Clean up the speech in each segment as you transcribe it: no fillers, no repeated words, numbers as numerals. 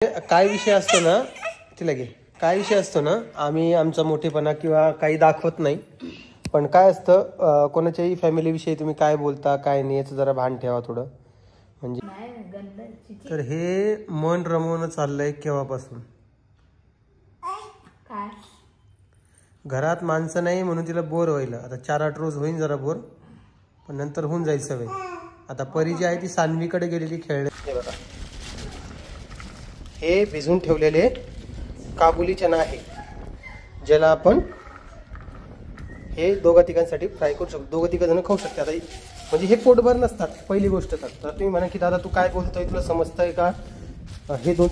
काय विषय असतो ना तिला घे काय विषय असतो ना आम्ही आमचा मोठेपणा किंवा काही दाखवत नाही, पण काय असतं कोणाच्याही फॅमिली विषयी तुम्ही काय बोलता काय नाही याचं जरा भान ठेवा थोडं. म्हणजे तर हे मन रमवणं चाललंय केव्हापासून. घरात माणसं नाही म्हणून तिला बोर व्हायला. आता 4-8 रोज होईन जरा बोर, पण नंतर होऊन जाईल सवय. आता परी जी आहे ती सानवीकडे गेलेली खेळले. हे बघा, हे भिजून ठेवलेले काबुली चना आहे, ज्याला आपण हे दोघा तिघांसाठी फ्राय करू शकतो. दोघं तिघ जण खाऊ शकतात. आता म्हणजे हे पोटभर नसतात पहिली गोष्ट. तर तुम्ही म्हणा की दादा तू काय बोलतोय, तुला समजतंय का हे दोन.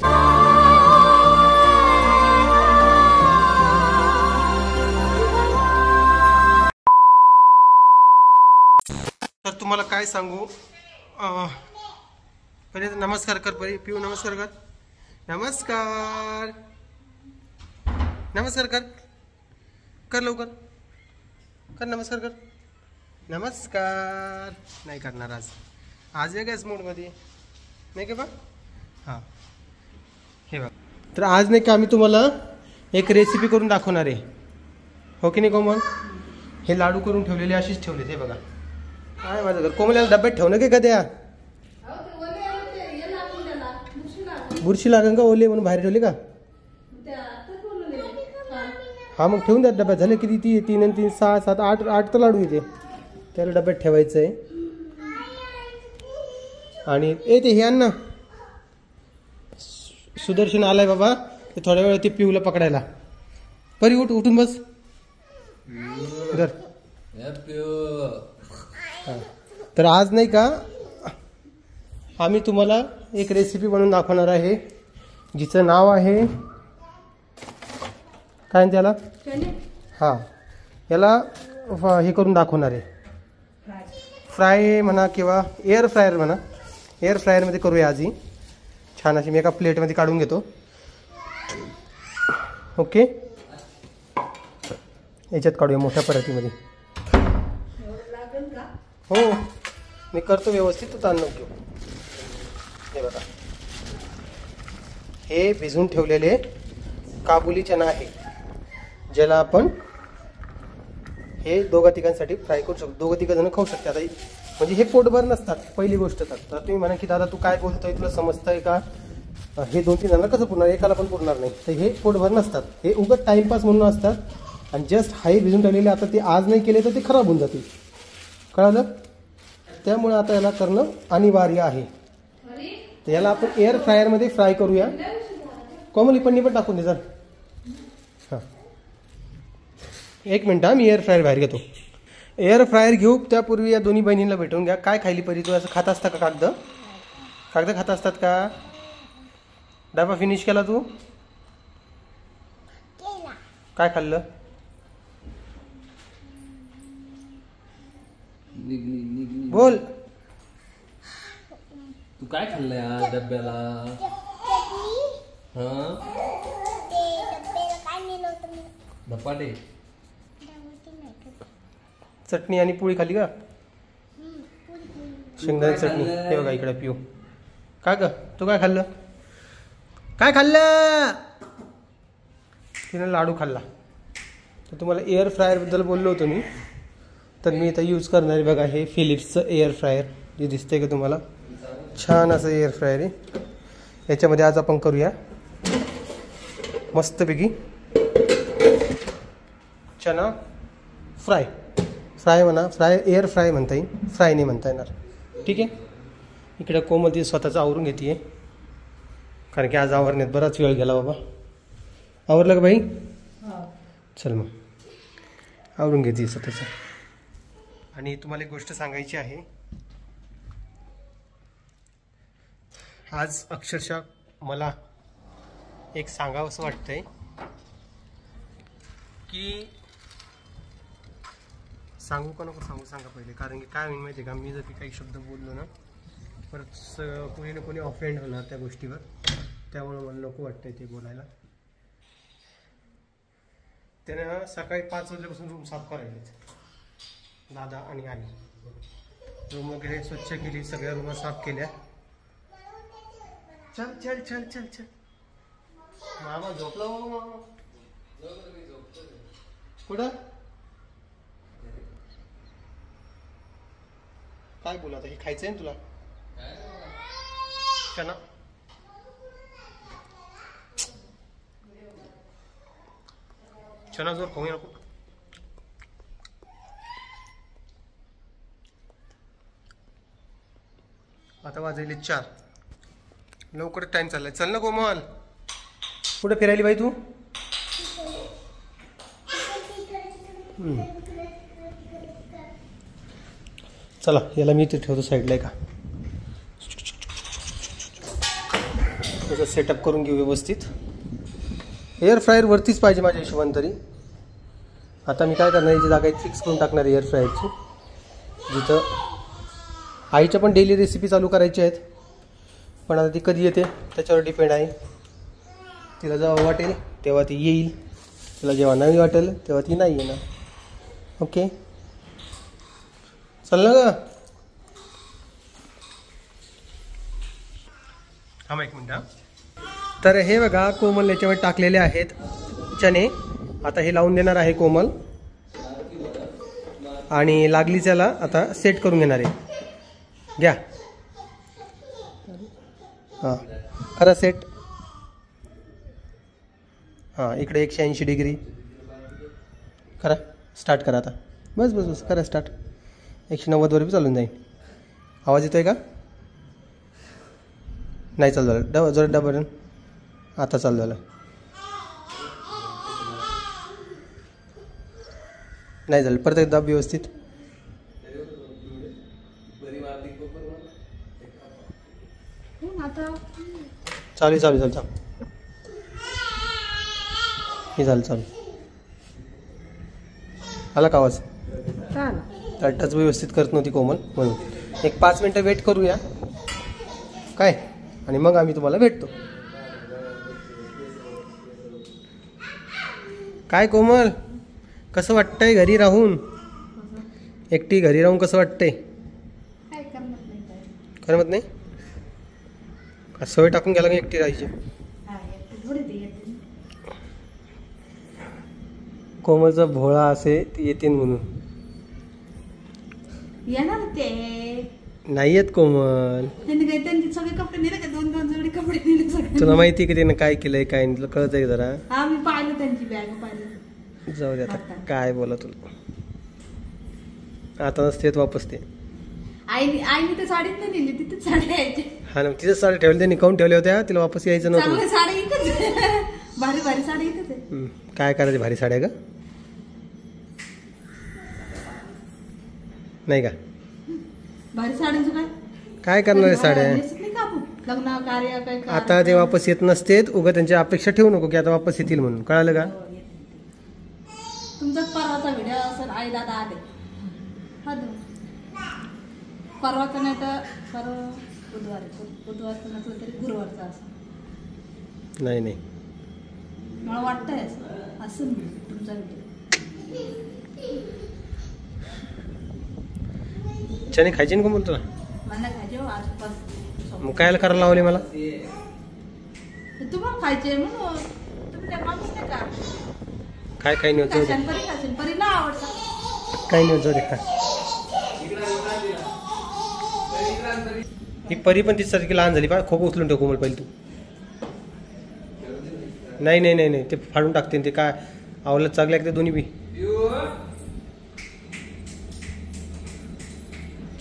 तर तुम्हाला काय सांगू, पहिले नमस्कार कर परी. पिऊ नमस्कार कर. नमस्कार नमस्कार कर कर लवकर कर. नमस्कार कर. नमस्कार नाही करणार आज. आज वेगळ्याच मूडमध्ये नाही का बा. हां हे बघ, तर आज नाही का आम्ही तुम्हाला एक रेसिपी करून दाखवणार आहे, हो की नाही कोमल. हे लाडू करून ठेवलेले अशीच ठेवले. हे बघा काय माझं घर. कोमल याला डब्यात ठेवणं की कधी बुरशी लागेल का ओले म्हणून बाहेर ठेवले का. हा मग ठेवून द्या डब्यात. झाले किती 3 आणि 3 6 7 8 तर लाडू येते. त्याला डब्यात ठेवायचं आहे. आणि ते हे ना सुदर्शन आलाय बाबा, ते थोड्या वेळ ते पिऊला पकडायला. परी उठून बस. तर आज नाही का आम्ही तुम्हाला एक रेसिपी बनवून दाखवणार आहे, जिचं नाव आहे काय त्याला. हां याला हे करून दाखवणार आहे, फ्राय म्हणा किंवा एअर फ्रायर म्हणा. एअर फ्रायरमध्ये करूया आजी. छान अशी मी एका प्लेटमध्ये काढून घेतो. ओके, याच्यात काढूया मोठ्या परातीमध्ये. हो मी करतो व्यवस्थित, तो ताण नको. हे बघा, हे भिजून ठेवलेले काबुली चना आहे, ज्याला आपण हे दोघा तिघांसाठी फ्राय करू शकतो. दोघं तिघ जण खाऊ शकतात. आता म्हणजे हे पोटभर नसतात पहिली गोष्ट. तर तुम्ही म्हणा की दादा तू काय बोलतोय, तुला समजतंय का हे 2-3 जणांना कसं पुरणार, एकाला पण पुरणार नाही. तर हे पोटभर नसतात, हे उगत टाइमपास म्हणून असतात. आणि जस्ट हाई भिजून ठेवलेले. आता ते आज नाही केले तर ते खराब होऊन जातील, कळालं. त्यामुळे आता याला करणं अनिवार्य आहे. तर याला आपण एअर फ्रायरमध्ये फ्राय करूया. कोमल पन्नी पण टाकून दे जर. हां 1 मिनिट, मी एअर फ्रायर बाहेर घेतो. एअर फ्रायर घेऊ त्यापूर्वी या दोन्ही बहिणींना भेटून घ्या. काय खायली परी तू, असं खात असता का कागद खात असतात का. डबा फिनिश केला तू, काय खाल्लं. बोल तू काय खाल्लंय डब्याला. धपाटे चटणी आणि पोळी खाली का. शेंगदाणे चटणी. हे बघा इकडे पिऊ. काय ग तू काय खाल्लं, काय खाल्लं. तिने लाडू खाल्ला. तर तुम्हाला एअर फ्रायरबद्दल बोललो होतो मी. तर मी इथं यूज करणार आहे बघा, हे फिलिप्सचं एअर फ्रायर जे दिसतंय का तुम्हाला. छान असं एअर फ्रायर आहे. याच्यामध्ये आज आपण करूया मस्तपैकी चना फ्राय. फ्राय म्हणा, फ्राय एअर फ्राय म्हणता येईल, फ्राय नाही म्हणता येणार. ठीक आहे. इकडे कोमल ती स्वतःचं आवरून घेते, कारण की आज आवरण्यात बराच वेळ गेला बाबा. आवरलं का बाई. चल मग आवरून घेते स्वतःचं. आणि तुम्हाला एक गोष्ट सांगायची आहे. आज अक्षरशः मला एक सांगावं असं वाटतंय की सांगू का नको सांगू, सांगा पहिले. कारण की काय होईल माहिती आहे का, मी जर काही शब्द बोललो ना परत कोणी ना कोणी ऑफेंड होणार त्या गोष्टीवर. त्यामुळे मला नको वाटतंय ते बोलायला. त्यानं सकाळी 5 वाजल्यापासून रूम साफ करायचे दादा आणि आई. रूम वगैरे स्वच्छ केली, सगळ्या रूम साफ केल्या. चल चल चल चल चल मामा झोपला बाबा. मामा कुठं काय बोला आता? हे खायचंय ना तुला? चना चना जोर खाऊया नको. आता वाजले 4. लवकर टाइम चाललाय. चल ना कोमल. कुठे फिरायली बाई तू? चला याला मी इथे ठेवतो साईडला का. त्याचा सेटअप करून घेऊ व्यवस्थित. एअर फ्रायर वरतीच पाहिजे माझ्या हिशोबाने तरी. आता मी काय करणार, याची जागा फिक्स करून टाकणार एअर फ्रायरची, जिथं आईच्या पण डेली रेसिपी चालू करायची आहेत. पण आता ती कधी येते त्याच्यावर डिपेंड आहे. तिला जेव्हा वाटेल तेव्हा ती येईल, तिला जेव्हा नाही वाटेल तेव्हा ती नाही येणार. ओके चल ना ग. थांबा 1 मिनिट. तर हे बघा कोमल याच्यावर टाकलेले आहेत चणे. आता हे लावून देणार आहे कोमल आणि लागली त्याला आता सेट करून घेणार आहे. घ्या. हां करा सेट. हां इकडे 180 डिग्री करा. स्टार्ट करा आता. बस बस बस करा स्टार्ट. 190 वर बी चालून जाईल. आवाज येतोय का? नाही चालू झालं. जरा डबल. आता चालू झालं. नाही झालं. परत एकदा व्यवस्थित. चालू चालू चालू चालू. हे झालं चालू. आला का आवाज? टच व्यवस्थित करत नव्हती कोमल म्हणून. 5 मिनटं वेट करूया काय, आणि मग आम्ही तुम्हाला भेटतो. काय कोमल कसं वाटतंय घरी राहून? एकटी घरी राहून कसं वाटतंय? करमत नाही का? सवय टाकून गेला का एकटी राहायची? कोमलचा भोळा असे ती येते म्हणून. नाही येत कोमल. तुला माहिती आहे की त्यानं काय केलंय काय नाही? तुला कळत आहे जरा? जाऊ दे आता काय बोला तुला. आता नसते वापस ते. आईने तर साडीच नाही दिली, तिथेच साडी यायची. हा ना तिथेच साडी ठेवली. त्यांनी काऊन ठेवल्या होत्या? तिला वापस यायचं नव्हतं. साडी इथेच. भारी भारी साडी इथेच आहे. काय करायची भारी साड्या का? नाही का? भारी साड्यांचं काय काय करणार आहे साड्या? लग्न कार्य काय आता ते वापस येत नसतेत. उगा त्यांची अपेक्षा ठेवू नको की आता वापस येतील म्हणून. कळालं का? तुमचा परवाचा व्हिडिओ असेल आई दादा आले. परवाचा नाही तर परवा बुधवारचा नसलं तरी गुरुवारचा असं. नाही नाही मला वाटतंय असं तुमचा व्हिडिओ. चणे खायचे ना कोमल तुला? मला खायचे आजपास. मग कायला करायला लावले मला? तुम्हाला खायचे म्हणून. तुम्ही काय माणूस नाही का? काय काही नाही होत. परी ना आवडतं. काही नाही होत. खा. ही परी पण तिच्यासारखी लहान झाली पा. खोकं उचलून ठेव कोमल पहिले तू. नाही नाही नाही नाही ते फाडून टाकते ते. काय आवलं चांगल्या ते दोन्ही बी.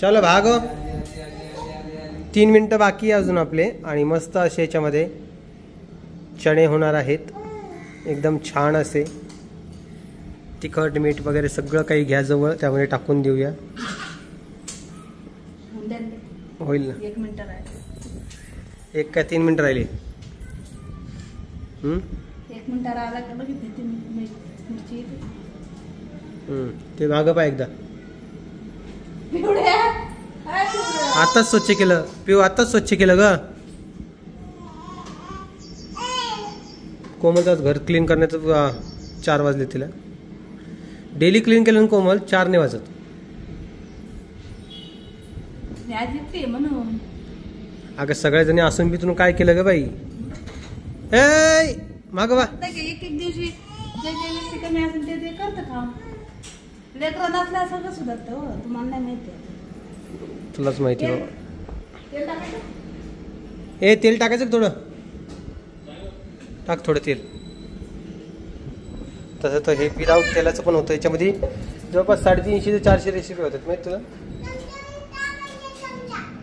चलो भाग. 3 मिनटं बाकी आहे अजून आपले. आणि मस्त असे याच्यामध्ये चणे होणार आहेत. एकदम छान असे. तिखट मीठ वगैरे सगळं काही घ्या जवळ. त्यामध्ये टाकून देऊया. होईल ना? 1 मिनिट राहिले. 1 काय 3 मिनिटं राहिले? 1 मिनिट राहिला का बघितली मिरची. ते मागं पाय एकदा. आताच स्वच्छ केलं पिऊ. आताच स्वच्छ केलं ग. कोमलचं घर क्लीन करण्याचं 4 वाजले तिला. डेली क्लीन केलं ना कोमल 4 नाही वाजत. म्हणून अगं सगळ्या जणी असून बी तुम्ही काय केलं ग बाई? ए मागवा एक एक दिवशी जे व्यक्ती कमी असेल ते करतं काम. लेकरं नसल्या सगळं सुधारतं हो, तुम्हाला नाही माहिती. तुलाच माहिती बाबा. तेल टाकायचं. तेल टाकायचं का थोडं? टाक थोडं तेल. तसं तर हे विदाऊट तेलाचं पण होतं. याच्यामध्ये जवळपास 350 ते 400 रेसिपी होतात माहिती तुला.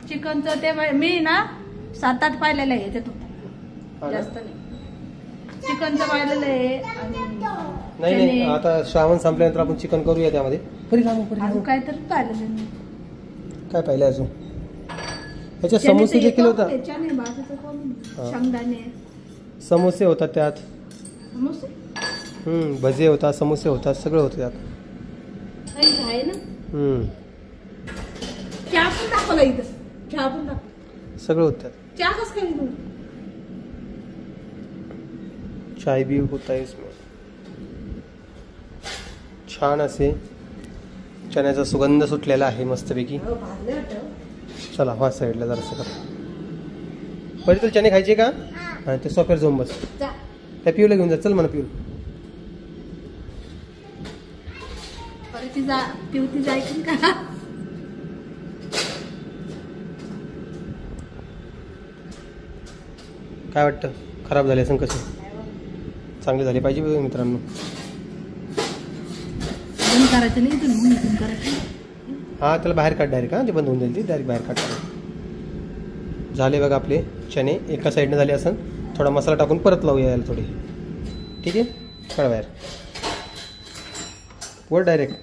चिकनचं ते मी ना 7-8 पाहिलेलं आहे याच्यातून, जास्त नाही. चिकनचं पाहिलेलं आहे नाही नाही, आता श्रावण संपल्यानंतर आपण चिकन करूया त्यामध्ये. अजून काय तर पाहिलेलं नाही. काय पाहिलं अजून? याच्यात समोसे देखील होता. शेंगदाणे समोसे होतात त्यात. समोसे भजे होता, समोसे होतात, सगळं होतं त्यात. आहे ना. चहा पण दाखवला इथं. चहा पण दाखव. सगळं होतं त्यात. चहा कसं काय? चाय भी होता है इसमें. छान असे चण्याचा सुगंध सुटलेला आहे मस्तपैकी. चला हा साईडला जरासं कर. पहिले तुला चणे खायचे का? हा, ते सोफ्यावर जाऊन बस. त्या पिऊला घेऊन जा. चल म्हणा पिऊ. पिवती जायची का? काय वाटतं? खराब झाले असं कसं? चांगले झाले पाहिजे मित्रांनो. बंद करायचं नाही, इथून करायचं. हा, त्याला बाहेर काढ डायरेक्ट. हा, ते बंद होऊन जाईल. ती डायरेक्ट बाहेर काढ. झाले बघा आपले चणे. एका साईडने झाले असं. थोडा मसाला टाकून परत लावूया यायला थोडी. ठीक आहे. काढ बाहेर. वर डायरेक्ट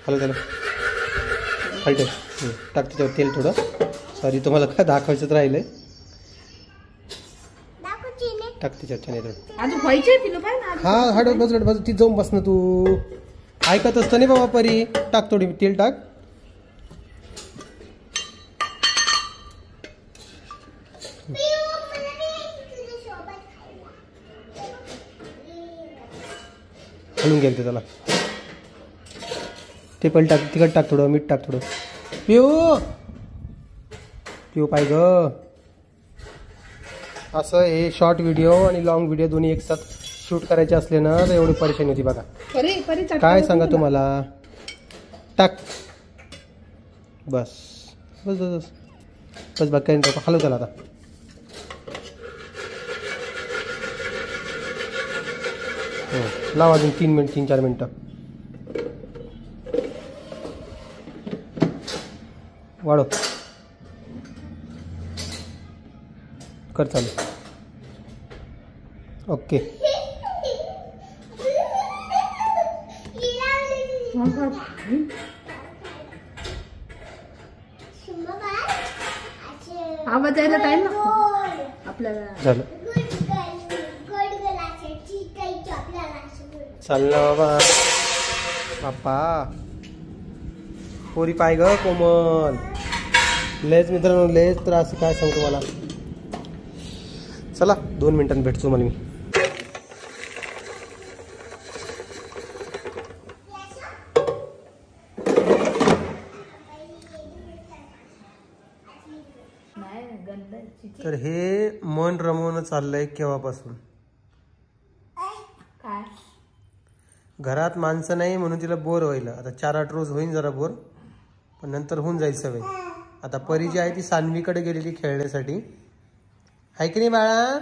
हॅलो त्याला हलटे. टाक त्याच्यावर तेल थोडं. सॉरी, तुम्हाला काय दाखवायचं राहिलंय. टाक त्याच्यावर चणे थोडं. अजून व्हायचे तिला पाहिजे ना. हा हट बस ती जाऊन बस ना तू. ऐकत असतं नाही बाबा परी. टाक थोडी तेल टाक. हलून गेलं त्याला. ते पण टाक. तिखट टाक थोडं. मीठ टाक थोडं. पिऊ पाहिजे. असं हे शॉर्ट व्हिडिओ आणि लॉंग व्हिडिओ दोन्ही एक साथ शूट करायचे असले ना तर एवढी परेशानी होती बघा. काय सांगा तुम्हाला. टाक. बस बस बस बस बघ. काही नको. हलव त्याला आता. लाव अजून 3-4 मिनिटं. वाढव. कर चालू. ओके. आवाज यायला टाइम लागतो आपल्याला. झालं. चाललं बाबा. बाप्पा पोरी पाय ग कोमल. लेच मित्रांनो, लेच त्रास. काय सांगतो मला. चला 2 मिनिटांनी भेटतो मला मी. तर हे मन रमवणं चाललंय केव्हापासून. काय घरात माणसं नाही म्हणून तिला बोर व्हायला. आता 4-8 रोज होईन जरा बोर, पण नंतर होऊन जाईल सवय. आता परी जी आहे ती सान्वीकडे गेलेली खेळण्यासाठी. आहे की नाही बाळा?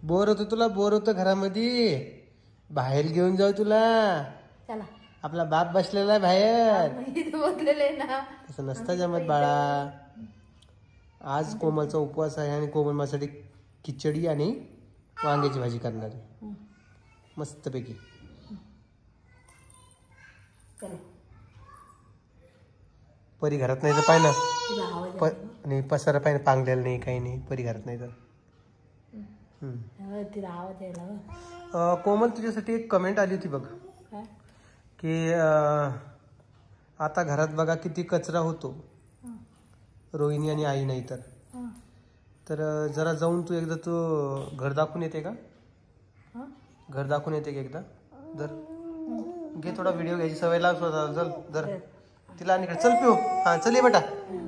बोर होतो तुला? बोर होतं घरामध्ये? बाहेर घेऊन जाऊ तुला. चला. आपला बाप बसलेला आहे बाहेर. बसलेले ना. तसं नसतं जमत बाळा. आज कोमलचा उपवास आहे आणि कोमल माझ्यासाठी खिचडी आणि वांग्याची भाजी करणार आहे मस्तपैकी. परी घरात नाही तर पाय ना. आणि पसारा पाय ना, पांगलेला नाही, काही नाही. परी घरात नाही तर. कोमल, तुझ्यासाठी एक कमेंट आली होती बघ की आता घरात बघा किती कचरा होतो. रोहिणी आणि आई नाही तर जरा जाऊन तू एकदा तू घर दाखवून येते का? घर दाखवून येते का एकदा? जर घे थोडा व्हिडिओ घ्यायची सवय लाव स्वतः. चल जर तिला आणि चल पिऊ. हा चल ये बेटा.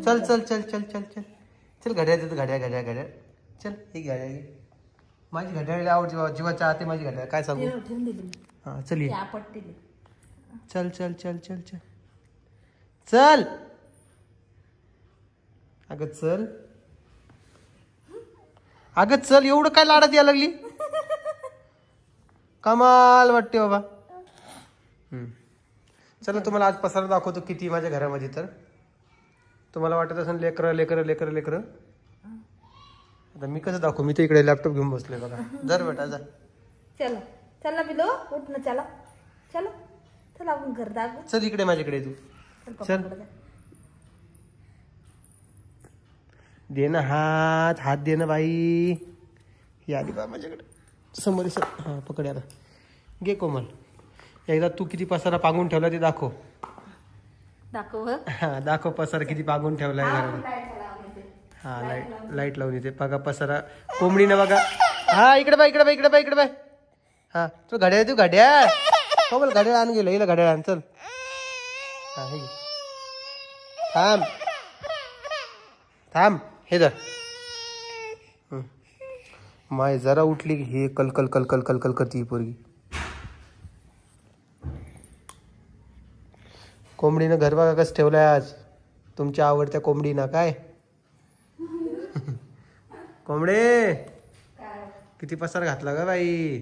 चल चल चल चल चल चल चल. घड्या देतो. घड्या घड्या घड्या. चल ही घड्या घे. माझी घड्याळ आवडची बाबा, जीवाच्या आते माझी घड्याळ, काय सांगू. ठेवून दिली हा चल ये. ते आपट दिली. चल चल चल चल चल चल अगं चल, अगं चल, एवढं काय लाडात यायला लागली, कमाल वाटते बाबा. चला तुम्हाला आज पसारा दाखवतो किती माझ्या घरामध्ये. तर तुम्हाला वाटत असेल लेकरं लेकरं लेकरं लेकरं, आता मी कसं दाखवू, मी तर इकडे लॅपटॉप घेऊन बसलोय बघा. जर बेटा जा. चलो चला बिलो उठ ना, चला चलो चला आपण घर दाखवू. चल इकडे माझ्याकडे तू. चल दे ना हात, हात दे ना बाई. ही आली बा माझ्याकडे समोर. हा पकड आता. घे कोमल, एकदा तू किती पसारा पांगून ठेवला ते दाखव. दाखव. हा दाखव पसारा किती पांगून ठेवलाय घरामध्ये. हा लाईट लावून येते बघा पसारा. कोंबडीनं बघा. हा इकडे बाय, इकडे बाय, इकडे बाय, इकडे बाय. हा तू घड्याळ, तू घड्याळ कोमल, घड्याळ आण गेलं, हिला घड्याळ आण. चल हा हे थांब थांब, हे धर. माय जरा उठली की हे कल कल कल कल कल कल करती ही पोरगी. कोंबडीनं घर बघा कसं ठेवलंय आज, तुमच्या आवडत्या कोंबडीनं. काय कोंबडे किती पसार घातला ग बाई.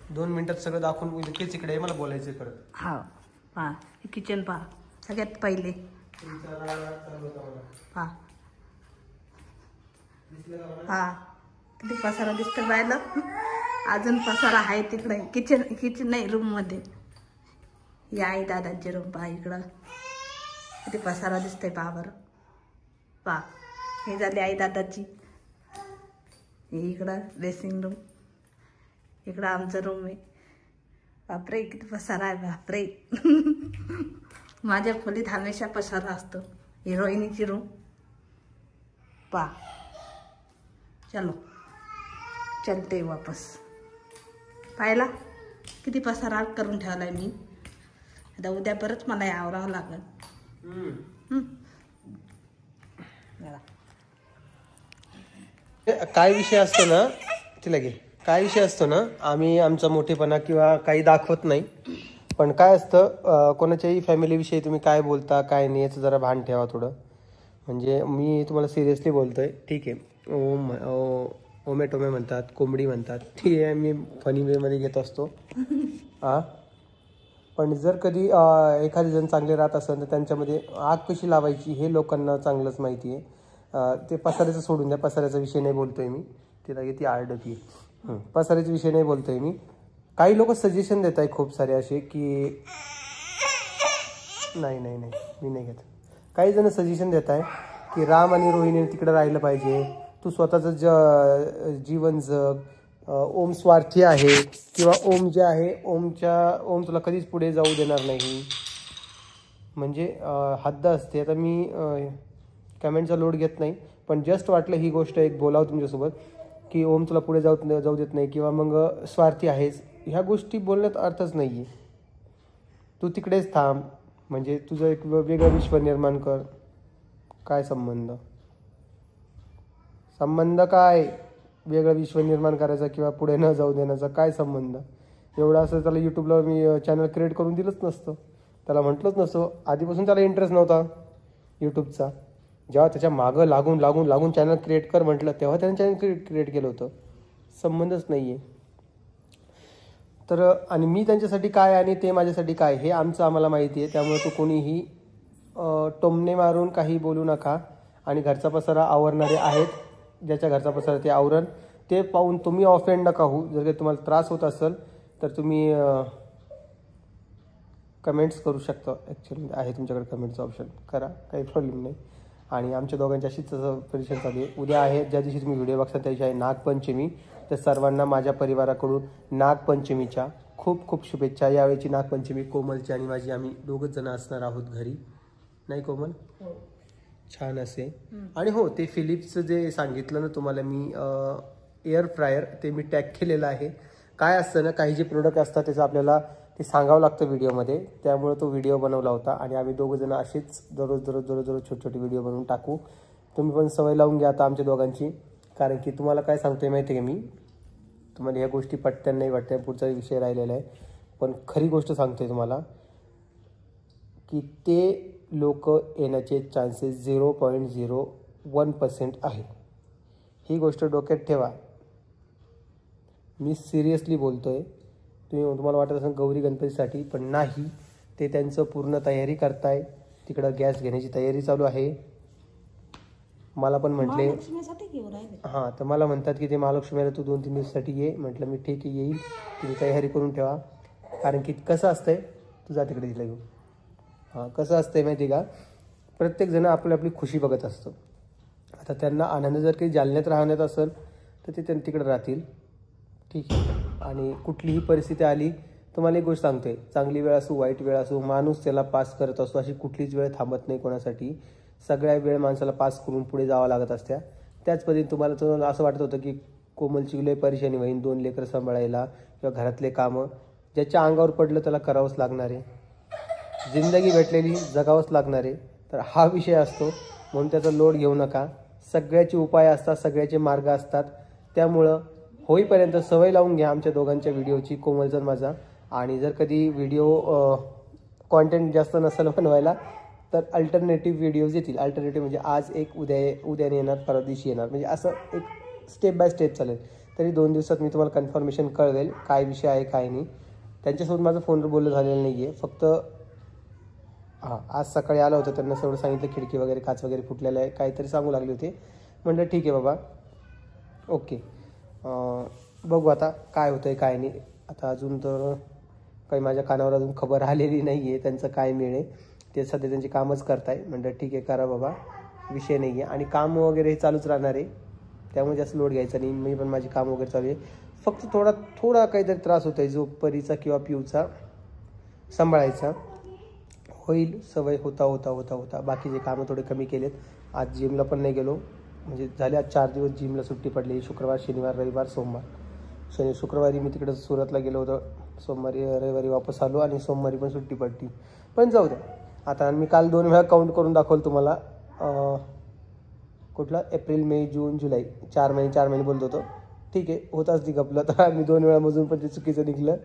2 मिनिटात सगळं दाखवून लगेच इकडे ये, मला बोलायचं इकडं. हा पहा किचन पहा सगळ्यात पहिले. पहा हा किती पसारा दिसतं राहिलं. अजून पसारा आहे तिकडे किचन नाही रूम मध्ये. या आई दादांची रूम पहा इकडं किती पसारा दिसतंय. पहा बरं, पहा हे झाली आई दादाची. इकडं ड्रेसिंग रूम, इकडं आमचं रूम आहे. बापरे किती पसारा आहे, बापरे. माझ्या खोलीत हमेशा पसारा असतो. हिरोईनीची रूम पहा. चलो चलते वापस. पाहिला किती पसारा करून ठेवलाय मी. आता उद्या परत मला आवरावं लागेल. काय विषय असतो ना, तिला घे. काय विषय असतो ना, आम्ही आमचा मोठेपणा किंवा काही दाखवत नाही. पण काय असतं, कोणाच्याही फॅमिलीविषयी तुम्ही काय बोलता काय नाही याचं जरा भान ठेवा थोडं. म्हणजे मी तुम्हाला सिरियसली बोलतोय, ठीक आहे. ओमेटोमे म्हणतात, कोंबडी म्हणतात, ठीक आहे, मी फनी वेमध्ये घेत असतो. हा पण जर कधी एखादे जण चांगले राहत असेल तर त्यांच्यामध्ये आग कशी लावायची हे लोकांना चांगलंच माहिती आहे. ते पसाऱ्याचं सोडून द्या, पसाऱ्याचा विषय नाही बोलतोय मी. तिला ती आरडती. पसाऱ्याचा विषय नाही बोलतोय मी. काही लोक सजेशन देत आहे खूप सारे असे की नाही नाही नाही मी नाही घेत. काही जण सजेशन देत आहे की राम आणि रोहिणी तिकडे राहिलं पाहिजे, तू स्वतःचं जीवन जग, ओम स्वार्थी आहे किंवा ओम जे आहे ओम तुला कधीच पुढे जाऊ देणार नाही. म्हणजे हद्द असते. आता मी कमेंटचा लोड घेत नाही, पण जस्ट वाटलं ही गोष्ट एक बोलावं तुमच्यासोबत की ओम तुला पुढे जाऊ देत नाही किंवा मग स्वार्थी आहेस. ह्या गोष्टी बोलण्यात अर्थच नाही आहे. तू तिकडेच थांब, म्हणजे तुझं एक वेगळं विश्व निर्माण कर. काय संबंध काय वेगळं विश्व निर्माण करायचा किंवा पुढे न जाऊ देण्याचा काय संबंध. एवढं असं त्याला यूट्यूबला मी चॅनल क्रिएट करून दिलंच नसतं, त्याला म्हटलंच नसतं. आधीपासून त्याला इंटरेस्ट नव्हता यूट्यूबचा. जेव्हा त्याच्या मागं लागून चॅनल क्रिएट कर म्हटलं तेव्हा त्याने चॅनल क्रिएट केलं होतं. संबंधच नाही आहे. तर आणि मी त्यांच्यासाठी काय आणि ते माझ्यासाठी काय हे आम्हाला माहिती आहे. त्यामुळे तो कोणीही टोमणे मारून काही बोलू नका. आणि घरचा पसारा आवरणारे आहेत, ज्याच्या घरचा पसारा ते आवरण, ते पाहून तुम्ही ऑफेंड नका होऊ. जर काही तुम्हाला त्रास होत असेल तर तुम्ही कमेंट्स करू शकता. ॲक्च्युली आहे तुमच्याकडे कमेंटचं ऑप्शन, करा, काही प्रॉब्लेम नाही. आणि आमच्या दोघांची अशीच परीक्षण चालू आहे. उद्या आहे, ज्या दिवशी तुम्ही व्हिडिओ बघता त्या दिवशी आहे नागपंचमी. तर सर्वांना माझ्या परिवाराकडून नागपंचमीच्या खूप खूप शुभेच्छा. यावेळीची नागपंचमी कोमलची आणि माझी, आम्ही दोघंच जण असणार आहोत घरी. नाही कोमल? छान असे. आणि हो, ते फिलिप्सचं जे सांगितलं ना तुम्हाला मी, एअर फ्रायर, ते मी टॅग केलेलं आहे. काय असतं ना, काही जे प्रोडक्ट असतात त्याचं आपल्याला ते सांगावं लागतं व्हिडिओमध्ये. त्यामुळे तो व्हिडिओ बनवला होता. आणि आम्ही दोघं जण असेच दररोज छोटे छोटे व्हिडिओ बनवून टाकू. तुम्ही पण सवय लावून घ्या आता आमच्या दोघांची. कारण की तुम्हाला काय सांगतोय माहिती आहे का मी, तुम्हाला ह्या गोष्टी पटत्या नाही वाटत्या पुढचा विषय राहिलेला आहे, पण खरी गोष्ट सांगतोय तुम्हाला की ते लोक येण्याचे चान्सेस 0.01% आहे. ही गोष्ट डोक्यात ठेवा, मी सिरियसली बोलतोय. तुम्हाला वाटत असेल गौरी गणपतीसाठी, पण नाही, ते त्यांचं पूर्ण तयारी करताय. तिकडं गॅस घेण्याची तयारी चालू आहे. मला पण म्हटले हां, तर मला म्हणतात की ते महालक्ष्मीला तू 2-3 दिवसासाठी ये. म्हटलं मी ठीक आहे येईल, तुम्ही तयारी करून ठेवा. कारण की कसं असतंय, तुझा तिकडे दिलं घेऊन. हां, कसं असतंय माहिती का, प्रत्येकजण आपली आपली खुशी बघत असतो. आता त्यांना आनंद जर काही जालन्यात राहण्यात असेल तर ते तिकडे राहतील, ठीक आहे. आणि कुठलीही परिस्थिती आली, तुम्हाला एक गोष्ट सांगतोय, चांगली वेळ असो वाईट वेळ असो, माणूस त्याला पास करत असतो. अशी कुठलीच वेळ थांबत नाही कोणासाठी. सगळ्या वेळ माणसाला पास करून पुढे जावं लागत असत्या. त्याच पद्धतीने तुम्हाला असं वाटत होतं की कोमलची लय परेशानी होईल 2 लेकरं सांभाळायला किंवा घरातले कामं, ज्याच्या अंगावर पडलं त्याला करावंच लागणार आहे. जिंदगी भेटलेली जगावंच लागणार आहे. तर हा विषय असतो, म्हणून त्याचा लोड घेऊ नका. सगळ्याचे उपाय असतात, सगळ्याचे मार्ग असतात. त्यामुळं होईपर्यंत सवय लावून घ्या आमच्या दोघांच्या व्हिडिओची, कोमलचा माझा. आणि जर कधी व्हिडिओ कॉन्टेंट जास्त नसेल बनवायला तर अल्टरनेटिव्ह व्हिडिओज येतील. अल्टरनेटिव्ह म्हणजे आज एक, उद्याने येणार, परवा दिवशी येणार, म्हणजे असं एक स्टेप बाय स्टेप चालेल. तरी 2 दिवसात मी तुम्हाला कन्फर्मेशन कळवेल काय विषय आहे काय नाही. त्यांच्यासोबत माझं फोनवर बोलणं झालेलं नाही आहे. फक्त हां, आज सकाळी आलं होतं, त्यांना सगळं सांगितलं, खिडकी वगैरे काच वगैरे फुटलेलं आहे, काहीतरी सांगू लागले होते. म्हटलं ठीक आहे बाबा, ओके, बघू आता काय होतं आहे काय नाही. आता अजून तर काही माझ्या कानावर अजून खबर आलेली नाही आहे त्यांचं काय मिळेल. ते सध्या त्यांची कामच करताय. म्हटलं ठीक आहे करा बाबा, विषय नाही आहे. आणि काम वगैरे हे चालूच राहणार आहे, त्यामुळे जास्त लोड घ्यायचा नाही. मी पण माझी काम वगैरे चालू आहे. फक्त थोडा काहीतरी त्रास होतो आहे, जो परीचा किंवा पिऊचा सांभाळायचा. होईल, सवय होता बाकीचे कामं थोडे कमी केलेत. आज जिमला पण नाही गेलो, म्हणजे झाले आज 4 दिवस जिमला सुट्टी पडली. शुक्रवार, शनिवार, रविवार, सोमवार. शुक्रवारी मी तिकडं सुरतला गेलो होतो, सोमवारी रविवारी वापस आलो आणि सोमवारी पण सुट्टी पडली. पण जाऊ द्या. आता मी काल 2 वेळा काउंट करून दाखवलं तुम्हाला. कुठला एप्रिल, मे, जून, जुलै, 4 महिने बोलत होतो. ठीक आहे, होताच ती गपलं. तर मी 2 वेळा मोजून पण ते चुकीचं निघलं.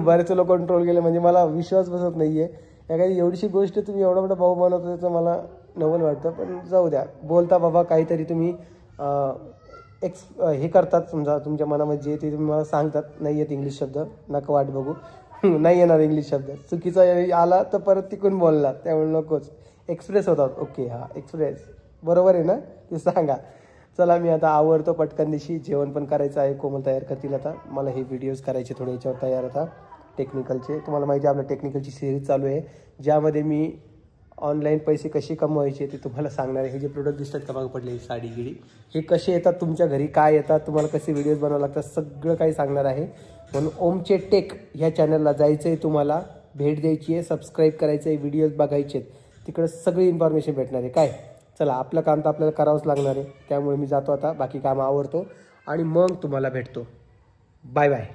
बरेच लोक कंट्रोल केले, म्हणजे मला विश्वास बसत नाही आहे. एखादी एवढीशी गोष्ट तुम्ही एवढा मोठा भाऊ बनवतो, त्याचं मला नवल वाटतं. पण जाऊ द्या, बोलता बाबा काहीतरी तुम्ही हे करतात, समजा तुमच्या मनामध्ये जे ते तुम्ही मला सांगतात. नाही येत इंग्लिश शब्द, नका वाट बघू. नाही येणार इंग्लिश शब्द, चुकीचा आला तर परत तिकून बोलणार, त्यामुळे नकोच. एक्सप्रेस होतात, ओके, हां एक्सप्रेस बरोबर आहे ना, ते सांगा. चला मी आता आवरतो पटकन दिवशी, जेवण पण करायचं आहे. कोमल तयार करतील आता. मला हे व्हिडिओज करायचे थोडे याच्यावर तयार आता टेक्निकलचे. तुम्हाला माहिती आहे आपल्या टेक्निकलची सिरीज चालू आहे, ज्यामध्ये मी ऑनलाईन पैसे कसे कमवायचे ते तुम्हाला सांगणार आहे. हे जे प्रोडक्ट दिसतात का मागं पडले, साडी गिडी, हे कसे येतात तुमच्या घरी, काय येतात, तुम्हाला कसे व्हिडिओज बनवावे लागतात, सगळं काही सांगणार आहे. म्हणून ओमचे टेक ह्या चॅनलला जायचं आहे, तुम्हाला भेट द्यायची आहे, सबस्क्राईब करायचं आहे, व्हिडिओज बघायचे आहेत. तिकडं सगळी इन्फॉर्मेशन भेटणार आहे. काय, चला आपलं काम तर आपल्याला करावंच लागणार आहे. त्यामुळे मी जातो आता, बाकी काम आवरतो आणि मग तुम्हाला भेटतो. Bye bye.